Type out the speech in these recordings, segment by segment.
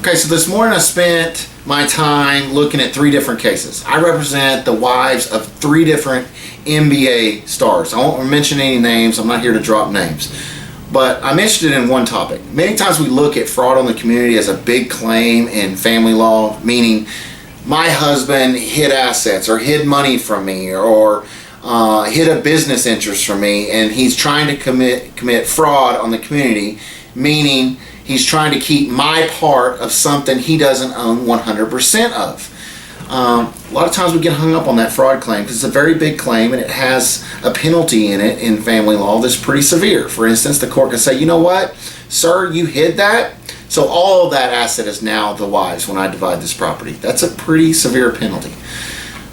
Okay, so this morning I spent my time looking at 3 different cases. I represent the wives of 3 different NBA stars. I won't mention any names. I'm not here to drop names. But I'm interested in one topic. Many times we look at fraud on the community as a big claim in family law, meaning my husband hid assets or hid money from me or hid a business interest from me, and he's trying to commit fraud on the community, meaning he's trying to keep my part of something he doesn't own 100% of. A lot of times we get hung up on that fraud claim because it's a very big claim and it has a penalty in it in family law that's pretty severe. For instance, the court can say, you know what, sir, you hid that, so all of that asset is now the wife's when I divide this property. That's a pretty severe penalty.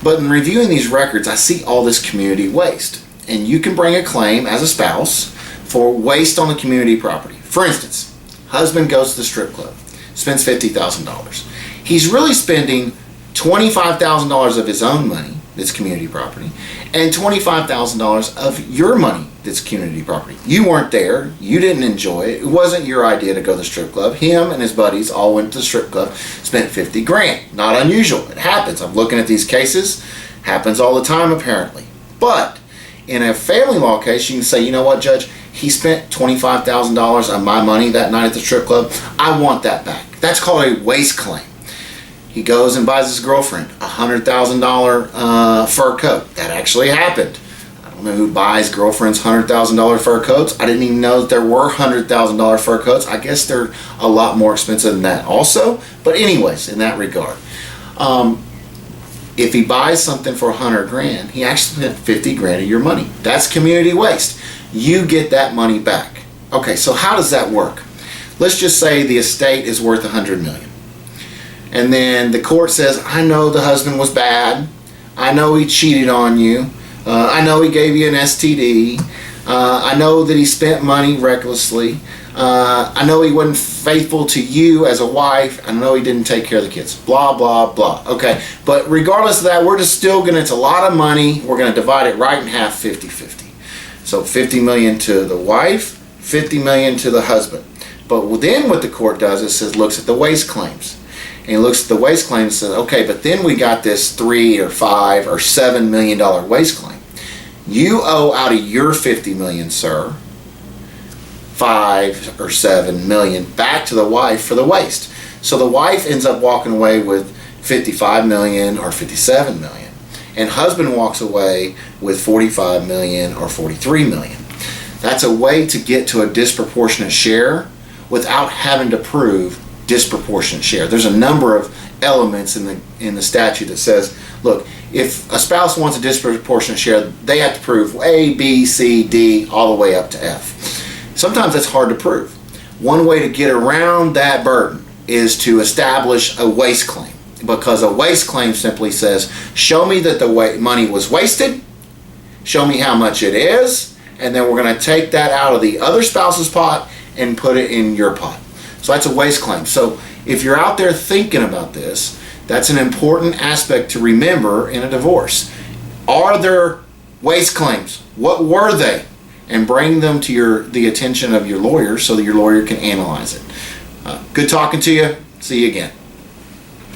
But in reviewing these records, I see all this community waste. And you can bring a claim as a spouse for waste on the community property. For instance, husband goes to the strip club, spends $50,000. He's really spending $25,000 of his own money, that's community property, and $25,000 of your money, that's community property. You weren't there, you didn't enjoy it, it wasn't your idea to go to the strip club. Him and his buddies all went to the strip club, spent 50 grand. Not unusual, it happens. I'm looking at these cases, happens all the time apparently. But in a family law case, you can say, you know what, judge, he spent $25,000 of my money that night at the strip club, I want that back. That's called a waste claim. He goes and buys his girlfriend a $100,000 fur coat. That actually happened. I don't know who buys girlfriends $100,000 fur coats. I didn't even know that there were $100,000 fur coats. I guess they're a lot more expensive than that also. But anyways, in that regard, if he buys something for 100 grand, he actually spent 50 grand of your money. That's community waste. You get that money back. Okay, so how does that work? Let's just say the estate is worth $100 million. And then the court says, I know the husband was bad. I know he cheated on you. I know he gave you an STD. I know that he spent money recklessly. I know he wasn't faithful to you as a wife. I know he didn't take care of the kids. Blah, blah, blah. Okay, but regardless of that, we're just still going to, it's a lot of money. We're going to divide it right in half, 50-50. So $50 million to the wife, $50 million to the husband. But then what the court does is it looks at the waste claims. And he looks at the waste claim and says, okay, but then we got this $3 or $5 or $7 million waste claim. You owe out of your $50 million, sir, $5 or $7 million back to the wife for the waste. So the wife ends up walking away with $55 million or $57 million. And husband walks away with $45 million or $43 million. That's a way to get to a disproportionate share without having to prove disproportionate share. There's a number of elements in the statute that says, look, if a spouse wants a disproportionate share, they have to prove A, B, C, D, all the way up to F. Sometimes that's hard to prove. One way to get around that burden is to establish a waste claim, because a waste claim simply says, show me that the money was wasted, show me how much it is, and then we're going to take that out of the other spouse's pot and put it in your pot. So that's a waste claim. So if you're out there thinking about this, that's an important aspect to remember in a divorce. Are there waste claims? What were they? And bring them to the attention of your lawyer so that your lawyer can analyze it. Good talking to you. See you again.